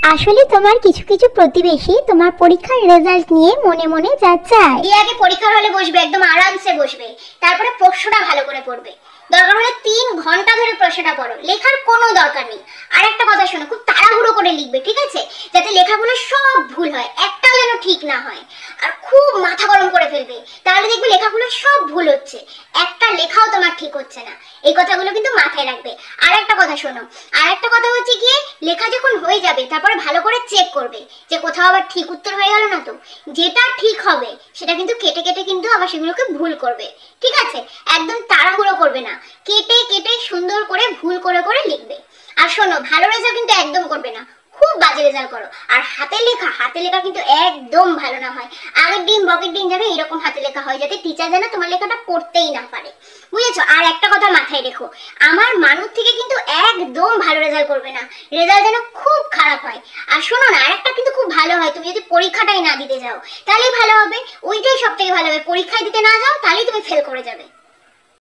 আসলে তোমার কিছু কিছু প্রতিবেশী তোমার পরীক্ষার রেজাল্ট নিয়ে মনে মনে যা চায়। আগে পরীক্ষার হলে বসবে, একদম আরামসে বসবে, তারপরে প্রশ্নটা ভালো করে পড়বে। দরকার হলে 3 ঘন্টা ধরে প্রশ্নটা পড়ো, লেখার কোনো দরকার নেই। আর একটা কথা শোনো, খুব তাড়াহুড়ো করে লিখবে, ঠিক আছে? যাতে লেখাগুলো সব ভুল হয়, একটাও যেন ঠিক না হয়। আর খুব মাথা গরম করে ফেলবে, তাহলে দেখবে লেখাগুলো সব ভুল হচ্ছে, একটা লেখাও তোমার ঠিক হচ্ছে না। এই কথাগুলো কিন্তু মাথায় রাখবে। আর একটা কথা শোনো, আর একটা কথা হচ্ছে গিয়ে, লেখা যখন হয়ে যাবে তারপরে ভালো করে চেক করবে যে কোথাও আবার ঠিক উত্তর হয়ে গেল না তো। যেটা ঠিক হবে সেটা কিন্তু কেটে কেটে কিন্তু আবার সেগুলোকে ভুল করবে, ঠিক আছে? একদম তাড়াহুড়ো করবে না, কেটে কেটে সুন্দর করে ভুল করে করে লিখবে। আর শোনো, ভালো রেজাল্ট কিন্তু একদম করবে না, খুব বাজে রেজাল্ট করো। আর হাতে লেখা কিন্তু একদম ভালো না হয়। আগের দিন বকের দিন যাবে এরকম হাতে লেখা হয়, যাতে টিচার যেন তোমার লেখাটা পড়তেই না পারে, বুঝেছো? আর একটা কথা মাথায় রেখো, আমার মানুষ থেকে কিন্তু একদম ভালো রেজাল্ট করবে না, রেজাল্ট যেন খুব খারাপ হয়। আর শোনো না, আরেকটা কিন্তু খুব ভালো হয়, তুমি যদি পরীক্ষাটাই না দিতে যাও তাহলেই ভালো হবে, ওইটাই সব থেকে ভালো হবে। পরীক্ষায় দিতে না যাও তাহলেই তুমি ফেল করে যাবে।